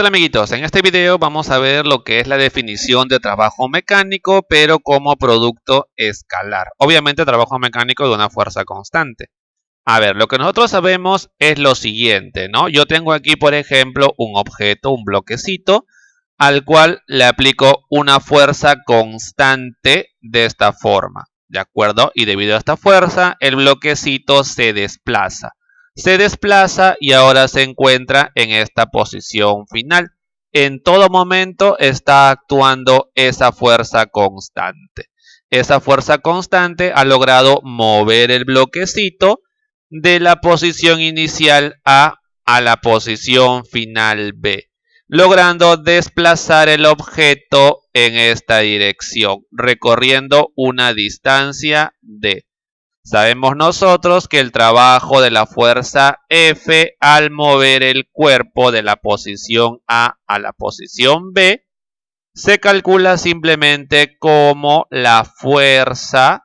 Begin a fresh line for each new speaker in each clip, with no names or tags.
tal, amiguitos? En este video vamos a ver lo que es la definición de trabajo mecánico, pero como producto escalar. Obviamente trabajo mecánico de una fuerza constante. A ver, lo que nosotros sabemos es lo siguiente, ¿no? Yo tengo aquí, por ejemplo, un objeto, un bloquecito, al cual le aplico una fuerza constante de esta forma, ¿de acuerdo? Y debido a esta fuerza, el bloquecito se desplaza. Se desplaza y ahora se encuentra en esta posición final. En todo momento está actuando esa fuerza constante. Esa fuerza constante ha logrado mover el bloquecito de la posición inicial A a la posición final B, logrando desplazar el objeto en esta dirección, recorriendo una distancia D. Sabemos nosotros que el trabajo de la fuerza F al mover el cuerpo de la posición A a la posición B se calcula simplemente como la fuerza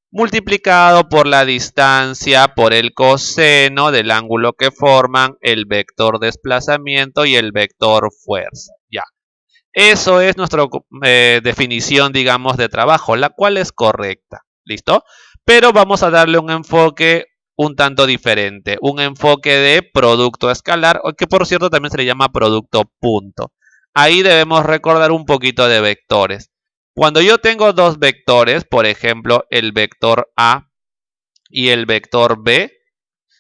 multiplicado por la distancia por el coseno del ángulo que forman el vector desplazamiento y el vector fuerza. Ya. Eso es nuestra definición, digamos, de trabajo, la cual es correcta. ¿Listo? Pero vamos a darle un enfoque un tanto diferente, un enfoque de producto escalar, que por cierto también se le llama producto punto. Ahí debemos recordar un poquito de vectores. Cuando yo tengo dos vectores, por ejemplo, el vector A y el vector B,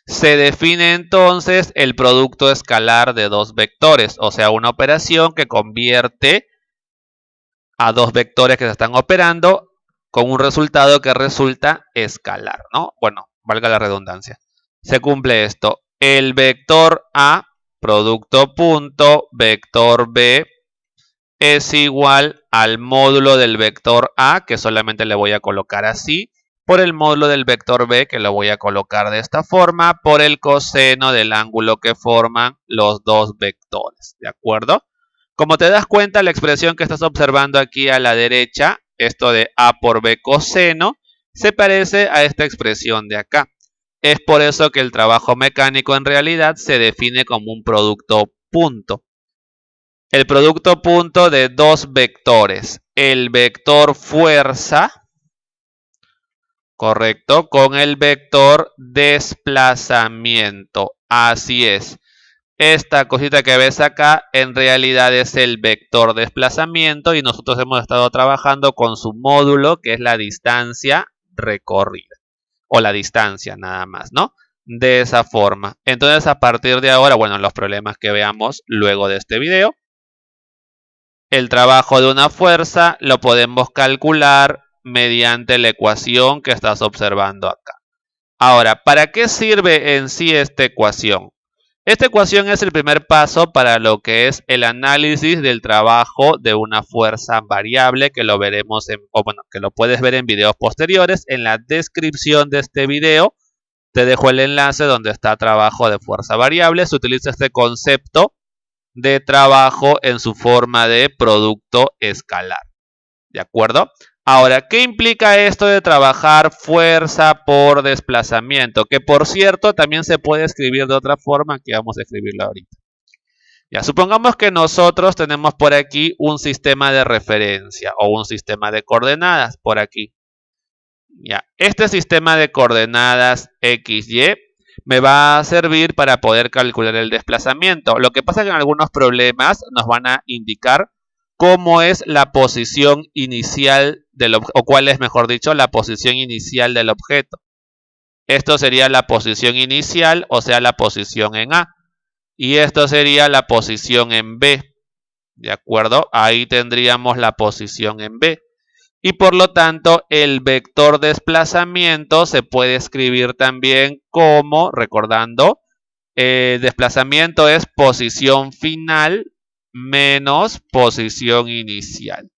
se define entonces el producto escalar de dos vectores, o sea, una operación que convierte a dos vectores que se están operando con un resultado que resulta escalar, ¿no? Bueno, valga la redundancia. Se cumple esto. El vector A, producto punto, vector B, es igual al módulo del vector A, que solamente le voy a colocar así, por el módulo del vector B, que lo voy a colocar de esta forma, por el coseno del ángulo que forman los dos vectores, ¿de acuerdo? Como te das cuenta, la expresión que estás observando aquí a la derecha, esto de A por B coseno, se parece a esta expresión de acá. Es por eso que el trabajo mecánico en realidad se define como un producto punto. El producto punto de dos vectores, el vector fuerza, correcto, con el vector desplazamiento. Así es. Esta cosita que ves acá en realidad es el vector desplazamiento y nosotros hemos estado trabajando con su módulo, que es la distancia recorrida o la distancia nada más, ¿no? De esa forma. Entonces, a partir de ahora, bueno, los problemas que veamos luego de este video, el trabajo de una fuerza lo podemos calcular mediante la ecuación que estás observando acá. Ahora, ¿para qué sirve en sí esta ecuación? Esta ecuación es el primer paso para lo que es el análisis del trabajo de una fuerza variable, que lo veremos que lo puedes ver en videos posteriores. En la descripción de este video te dejo el enlace donde está trabajo de fuerza variable. Se utiliza este concepto de trabajo en su forma de producto escalar. ¿De acuerdo? Ahora, ¿qué implica esto de trabajar fuerza por desplazamiento? Que por cierto, también se puede escribir de otra forma, que vamos a escribirlo ahorita. Ya, supongamos que nosotros tenemos por aquí un sistema de referencia o un sistema de coordenadas por aquí. Ya, este sistema de coordenadas X, Y me va a servir para poder calcular el desplazamiento. Lo que pasa es que en algunos problemas nos van a indicar cómo es la posición inicial del objeto, o cuál es, mejor dicho, la posición inicial del objeto. Esto sería la posición inicial, o sea, la posición en A. Y esto sería la posición en B. ¿De acuerdo? Ahí tendríamos la posición en B. Y por lo tanto, el vector desplazamiento se puede escribir también como, recordando, desplazamiento es posición final menos posición inicial.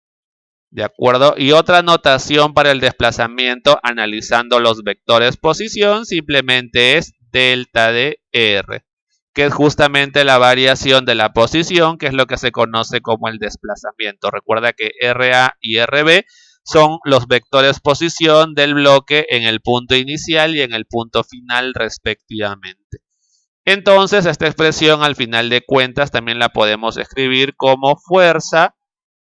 ¿De acuerdo? Y otra notación para el desplazamiento analizando los vectores posición simplemente es delta de R, que es justamente la variación de la posición, que es lo que se conoce como el desplazamiento. Recuerda que RA y RB son los vectores posición del bloque en el punto inicial y en el punto final respectivamente. Entonces, esta expresión al final de cuentas también la podemos escribir como fuerza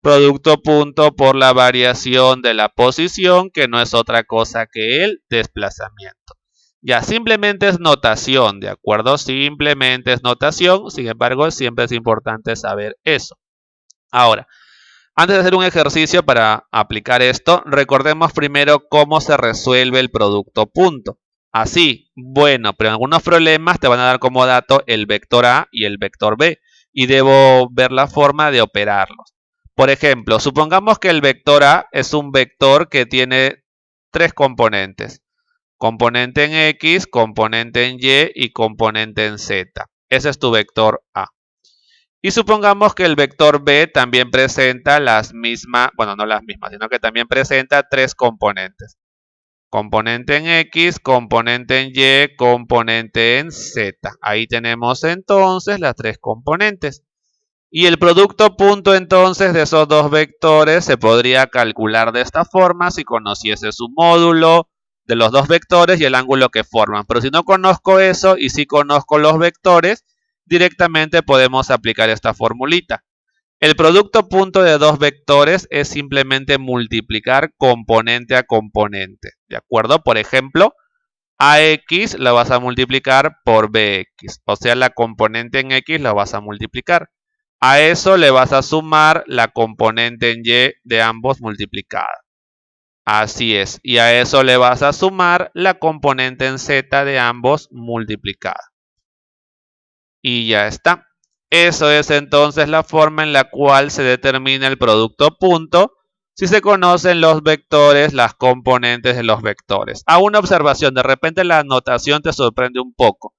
producto punto por la variación de la posición, que no es otra cosa que el desplazamiento. Ya, simplemente es notación, ¿de acuerdo? Simplemente es notación, sin embargo, siempre es importante saber eso. Ahora, antes de hacer un ejercicio para aplicar esto, recordemos primero cómo se resuelve el producto punto. Así, bueno, pero en algunos problemas te van a dar como dato el vector A y el vector B, y debo ver la forma de operarlos. Por ejemplo, supongamos que el vector A es un vector que tiene tres componentes. Componente en X, componente en Y y componente en Z. Ese es tu vector A. Y supongamos que el vector B también presenta las mismas, bueno, no las mismas, sino que también presenta tres componentes. Componente en X, componente en Y, componente en Z. Ahí tenemos entonces las tres componentes. Y el producto punto entonces de esos dos vectores se podría calcular de esta forma si conociese su módulo de los dos vectores y el ángulo que forman. Pero si no conozco eso y si conozco los vectores, directamente podemos aplicar esta formulita. El producto punto de dos vectores es simplemente multiplicar componente a componente, ¿de acuerdo? Por ejemplo, AX la vas a multiplicar por BX, o sea, la componente en X la vas a multiplicar. A eso le vas a sumar la componente en Y de ambos multiplicada. Así es, y a eso le vas a sumar la componente en Z de ambos multiplicada. Y ya está. Eso es entonces la forma en la cual se determina el producto punto si se conocen los vectores, las componentes de los vectores. A una observación, de repente la notación te sorprende un poco.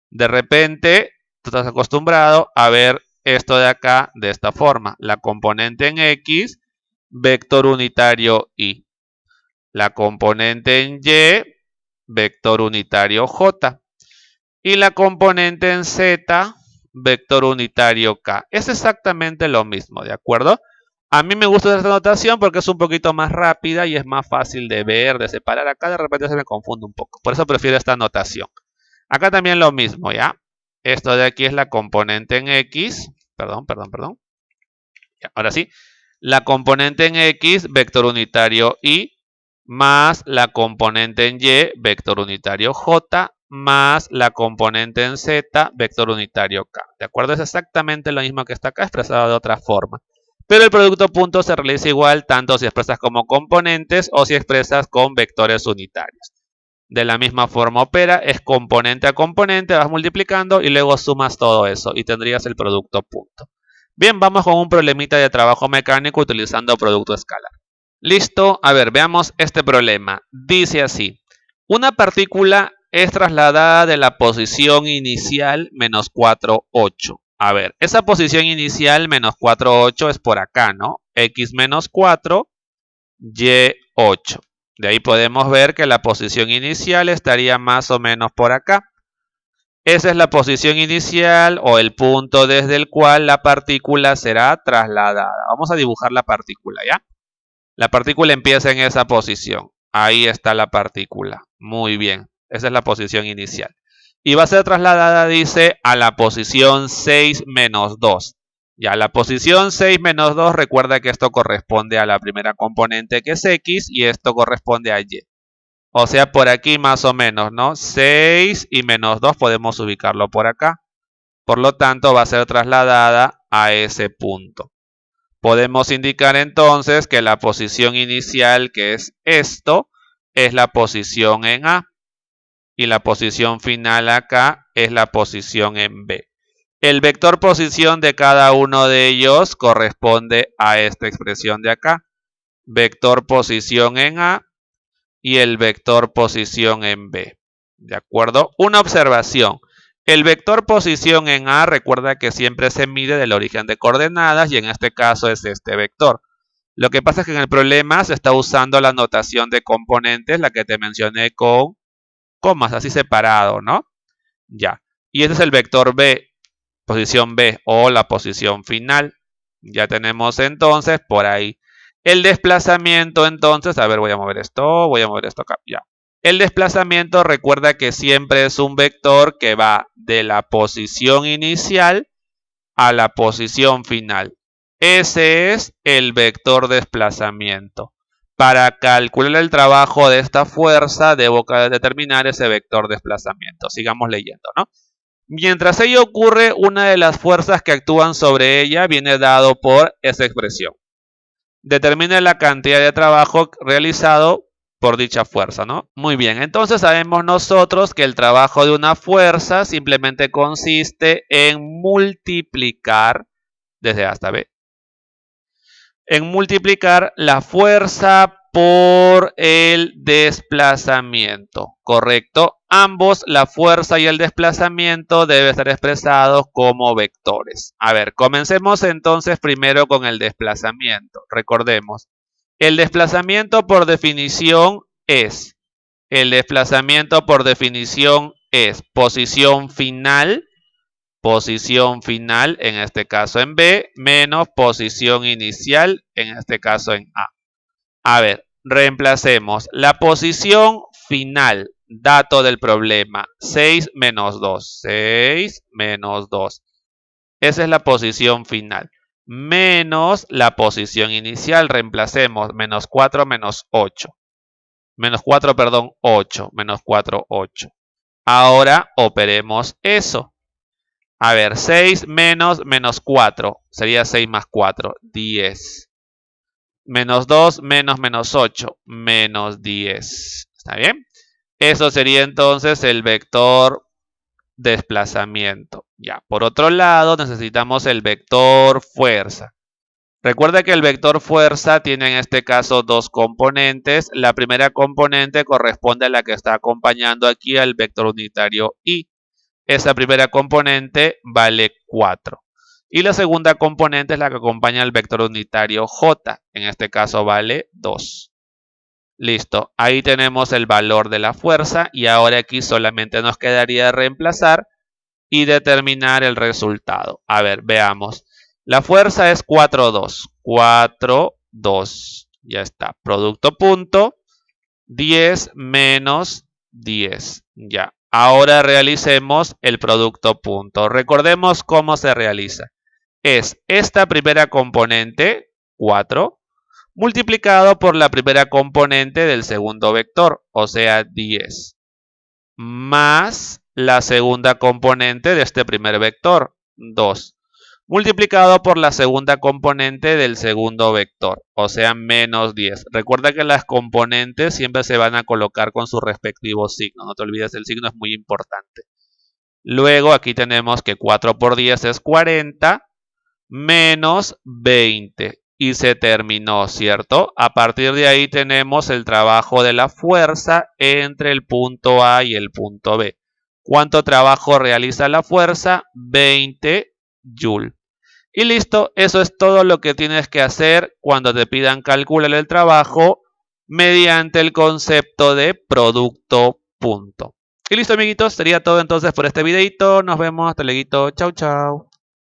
De repente, tú estás acostumbrado a ver esto de acá de esta forma. La componente en X, vector unitario Y. La componente en Y, vector unitario J. Y la componente en Z, vector unitario K. Es exactamente lo mismo, ¿de acuerdo? A mí me gusta esta notación porque es un poquito más rápida y es más fácil de ver, de separar. Acá de repente se me confunde un poco. Por eso prefiero esta notación. Acá también lo mismo, ¿ya? Esto de aquí es la componente en X. Perdón. Ya, ahora sí. La componente en X, vector unitario Y, más la componente en Y, vector unitario J, más la componente en Z, vector unitario K. ¿De acuerdo? Es exactamente lo mismo que está acá, expresado de otra forma. Pero el producto punto se realiza igual tanto si expresas como componentes o si expresas con vectores unitarios. De la misma forma opera, es componente a componente, vas multiplicando y luego sumas todo eso y tendrías el producto punto. Bien, vamos con un problemita de trabajo mecánico utilizando producto escalar. Listo, a ver, veamos este problema. Dice así, una partícula es trasladada de la posición inicial menos 4, 8. A ver, esa posición inicial menos 4, 8 es por acá, ¿no? X menos 4, Y 8. De ahí podemos ver que la posición inicial estaría más o menos por acá. Esa es la posición inicial o el punto desde el cual la partícula será trasladada. Vamos a dibujar la partícula, ¿ya? La partícula empieza en esa posición. Ahí está la partícula. Muy bien. Esa es la posición inicial. Y va a ser trasladada, dice, a la posición 6 menos 2. Ya, la posición 6 menos 2, recuerda que esto corresponde a la primera componente que es X y esto corresponde a Y. O sea, por aquí más o menos, ¿no? 6 y menos 2 podemos ubicarlo por acá. Por lo tanto, va a ser trasladada a ese punto. Podemos indicar entonces que la posición inicial, que es esto, es la posición en A. Y la posición final acá es la posición en B. El vector posición de cada uno de ellos corresponde a esta expresión de acá. Vector posición en A y el vector posición en B. ¿De acuerdo? Una observación. El vector posición en A, recuerda que siempre se mide del origen de coordenadas y en este caso es este vector. Lo que pasa es que en el problema se está usando la notación de componentes, la que te mencioné con comas, así separado, ¿no? Ya. Y este es el vector B, posición B o la posición final. Ya tenemos entonces por ahí el desplazamiento entonces. A ver, voy a mover esto acá. Ya. El desplazamiento, recuerda que siempre es un vector que va de la posición inicial a la posición final. Ese es el vector desplazamiento. Para calcular el trabajo de esta fuerza, debo determinar ese vector desplazamiento. Sigamos leyendo, ¿no? Mientras ello ocurre, una de las fuerzas que actúan sobre ella viene dado por esa expresión. Determina la cantidad de trabajo realizado por dicha fuerza, ¿no? Muy bien, entonces sabemos nosotros que el trabajo de una fuerza simplemente consiste en multiplicar, desde A hasta B, en multiplicar la fuerza por el desplazamiento, ¿correcto? Ambos, la fuerza y el desplazamiento, deben ser expresados como vectores. A ver, comencemos entonces primero con el desplazamiento. Recordemos, el desplazamiento por definición es, posición final, en este caso en B, menos posición inicial, en este caso en A. A ver, reemplacemos la posición final, dato del problema, 6 menos 2, 6 menos 2. Esa es la posición final. Menos la posición inicial, reemplacemos, menos 4 menos 8. Menos 4, perdón, 8, menos 4, 8. Ahora operemos eso. A ver, 6 menos 4, sería 6 más 4, 10. Menos 2 menos 8, menos 10. ¿Está bien? Eso sería entonces el vector desplazamiento. Ya, por otro lado, necesitamos el vector fuerza. Recuerda que el vector fuerza tiene en este caso dos componentes. La primera componente corresponde a la que está acompañando aquí al vector unitario I. Esa primera componente vale 4. Y la segunda componente es la que acompaña al vector unitario J. En este caso vale 2. Listo. Ahí tenemos el valor de la fuerza y ahora aquí solamente nos quedaría reemplazar y determinar el resultado. A ver, veamos. La fuerza es 4,2. 4,2. Ya está. Producto punto. 10 menos 10. Ya. Ahora realicemos el producto punto. Recordemos cómo se realiza. Es esta primera componente, 4, multiplicado por la primera componente del segundo vector, o sea, 10, más la segunda componente de este primer vector, 2, multiplicado por la segunda componente del segundo vector, o sea, menos 10. Recuerda que las componentes siempre se van a colocar con su respectivo signo. No te olvides, el signo es muy importante. Luego aquí tenemos que 4 por 10 es 40, menos 20. Y se terminó, ¿cierto? A partir de ahí tenemos el trabajo de la fuerza entre el punto A y el punto B. ¿Cuánto trabajo realiza la fuerza? 20 Joule. Y listo, eso es todo lo que tienes que hacer cuando te pidan calcular el trabajo mediante el concepto de producto punto. Y listo, amiguitos, sería todo entonces por este videito. Nos vemos, hasta luego. Chau, chau.